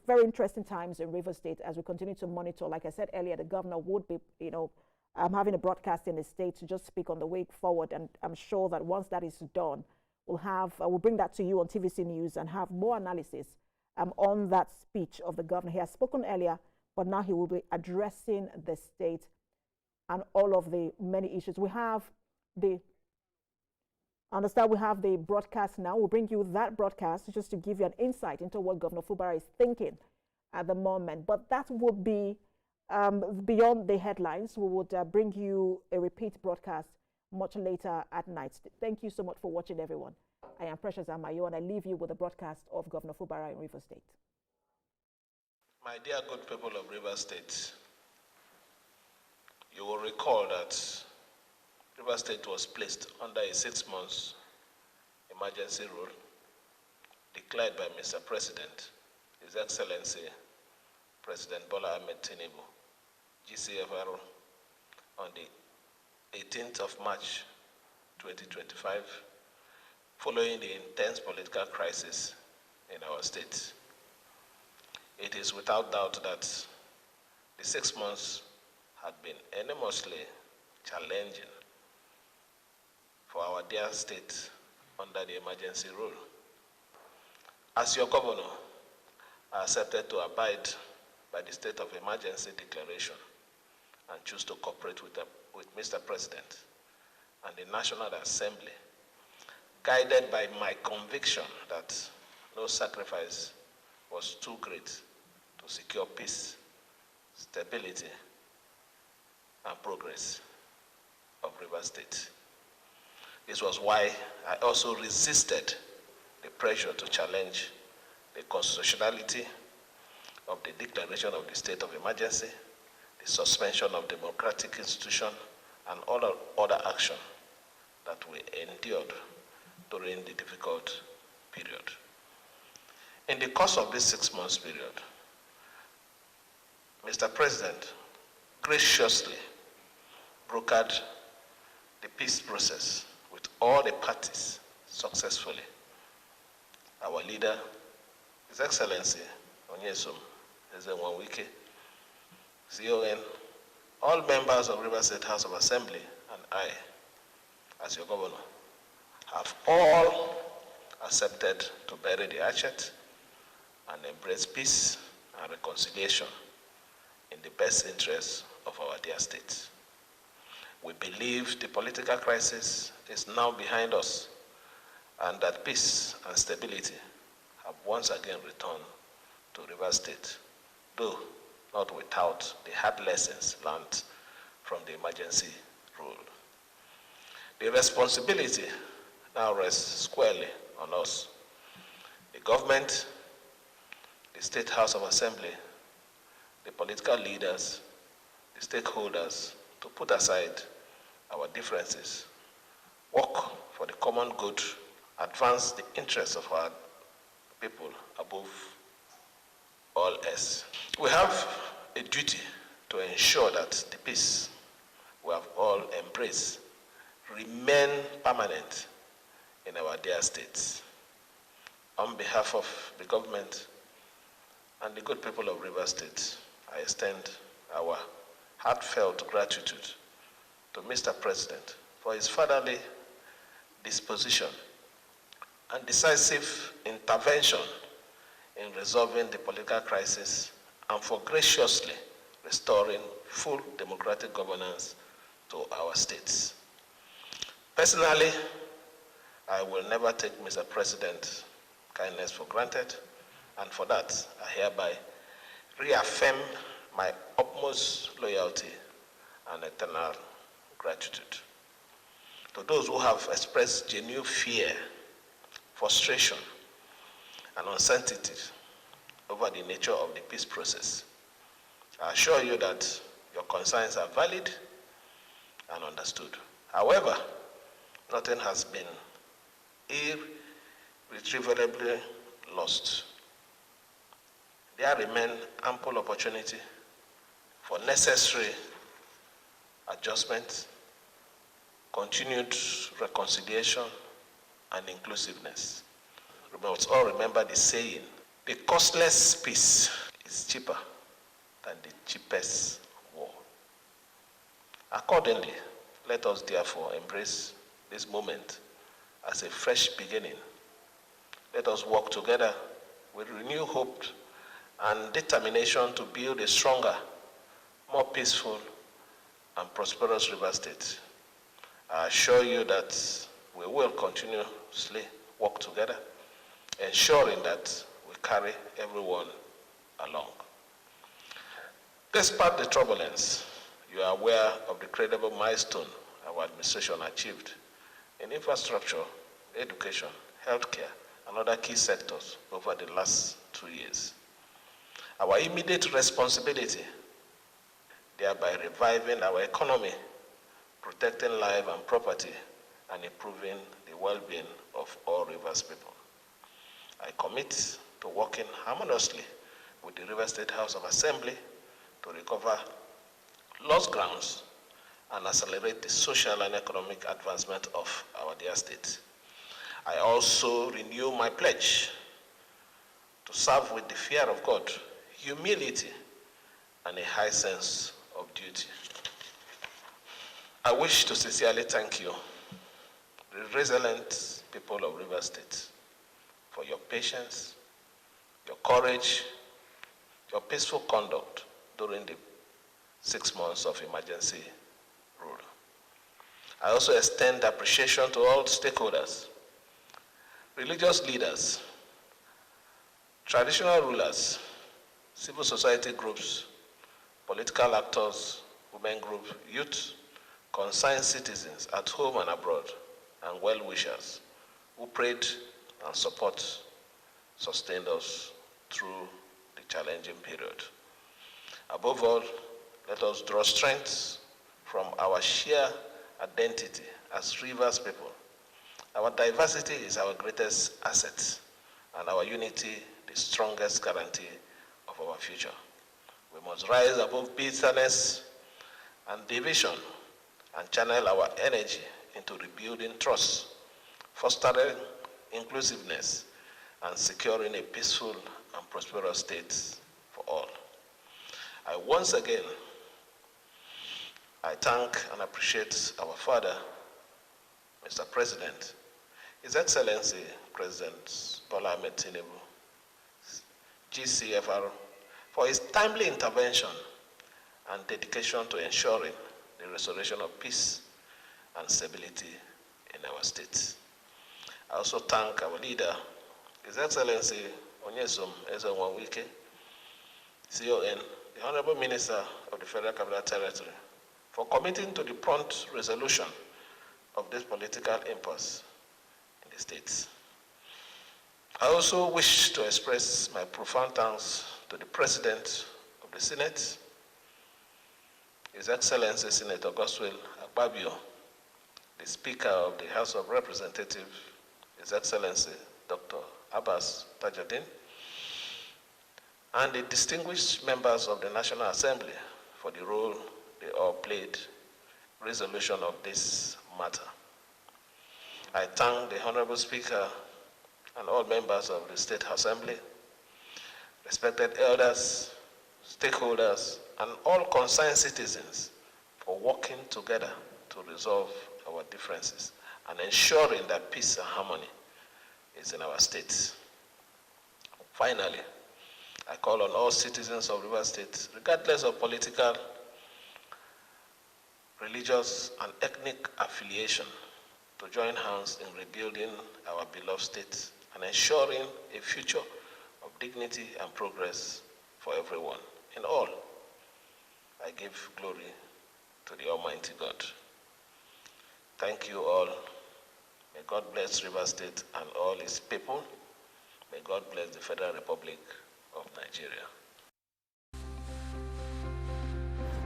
very interesting times in Rivers State as we continue to monitor. Like I said earlier, the governor would be, having a broadcast in the state to just speak on the way forward. And I'm sure that once that is done, we'll bring that to you on TVC News and have more analysis on that speech of the governor. He has spoken earlier, but now he will be addressing the state and all of the many issues. We have the broadcast now. We'll bring you that broadcast just to give you an insight into what Governor Fubara is thinking at the moment. But that would be beyond the headlines. We would bring you a repeat broadcast much later at night. Thank you so much for watching, everyone. I am Precious Amayo, and I leave you with the broadcast of Governor Fubara in Rivers State. My dear good people of Rivers State, you will recall that Rivers State was placed under a 6 months emergency rule declared by Mr. President, His Excellency President Bola Ahmed Tinubu, GCFR, on the 18th of March 2025, following the intense political crisis in our state. It is without doubt that the 6 months had been enormously challenging for our dear state under the emergency rule. As your governor, I accepted to abide by the state of emergency declaration and choose to cooperate with Mr. President and the National Assembly, guided by my conviction that no sacrifice was too great to secure peace, stability, and progress of Rivers State. This was why I also resisted the pressure to challenge the constitutionality of the declaration of the state of emergency, the suspension of democratic institutions, and all other action that we endured during the difficult period. In the course of this 6 months period, Mr. President graciously brokered the peace process with all the parties successfully. Our leader, His Excellency Onyesum Ezenwawike, CON, all members of Rivers State House of Assembly, and I, as your governor, have all accepted to bury the hatchet and embrace peace and reconciliation in the best interests of our dear state. We believe the political crisis is now behind us and that peace and stability have once again returned to Rivers State, though not without the hard lessons learned from the emergency rule. The responsibility now rests squarely on us, the government, the State House of Assembly, the political leaders, the stakeholders, to put aside our differences, work for the common good, advance the interests of our people above all else. We have a duty to ensure that the peace we have all embraced remain permanent in our dear states. On behalf of the government and the good people of Rivers State, I extend our heartfelt gratitude to Mr. President for his fatherly disposition and decisive intervention in resolving the political crisis and for graciously restoring full democratic governance to our states. Personally, I will never take Mr. President's kindness for granted, and for that, I hereby reaffirm my utmost loyalty and eternal gratitude. To those who have expressed genuine fear, frustration, and uncertainty over the nature of the peace process, I assure you that your concerns are valid and understood. However, nothing has been irretrievably lost. There remain ample opportunity for necessary adjustment, continued reconciliation, and inclusiveness. We must all remember the saying, The costless peace is cheaper than the cheapest war. Accordingly, let us therefore embrace this moment as a fresh beginning. Let us work together with renewed hope and determination to build a stronger, more peaceful, and prosperous River State. I assure you that we will continuously work together, ensuring that we carry everyone along. Despite the turbulence, you are aware of the credible milestone our administration achieved in infrastructure, education, healthcare, and other key sectors over the last 2 years. Our immediate responsibility, thereby reviving our economy, protecting life and property, and improving the well-being of all Rivers people. I commit to working harmoniously with the River State House of Assembly to recover lost grounds and accelerate the social and economic advancement of our dear state. I also renew my pledge to serve with the fear of God, humility, and a high sense of duty. I wish to sincerely thank you, the resilient people of River State, for your patience, your courage, your peaceful conduct during the 6 months of emergency rule. I also extend appreciation to all stakeholders, religious leaders, traditional rulers, civil society groups, political actors, women groups, youth, concerned citizens at home and abroad, and well-wishers who prayed and sustained us through the challenging period. Above all, let us draw strength from our shared identity as Rivers people. Our diversity is our greatest asset, and our unity the strongest guarantee of our future. We must rise above bitterness and division and channel our energy into rebuilding trust, fostering inclusiveness, and securing a peaceful and prosperous state for all. Once again, I thank and appreciate our father, Mr. President, His Excellency President Bola Ahmed Tinubu, GCFR, for his timely intervention and dedication to ensuring the restoration of peace and stability in our state. I also thank our leader, His Excellency Onyesom Ezenwa-Wike, CON, the Honorable Minister of the Federal Capital Territory, for committing to the prompt resolution of this political impasse in the states. I also wish to express my profound thanks to the President of the Senate, His Excellency Senator Goswell Akpabio, the Speaker of the House of Representatives, His Excellency Dr. Abbas Tajuddin, and the distinguished members of the National Assembly for the role they all played in resolution of this matter. I thank the Honorable Speaker and all members of the State Assembly, respected elders, stakeholders, and all concerned citizens for working together to resolve our differences and ensuring that peace and harmony is in our state. Finally, I call on all citizens of River State, regardless of political, religious, and ethnic affiliation, to join hands in rebuilding our beloved state and ensuring a future of dignity and progress for everyone. In all, I give glory to the Almighty God. Thank you all. May God bless River State and all its people. May God bless the Federal Republic of Nigeria.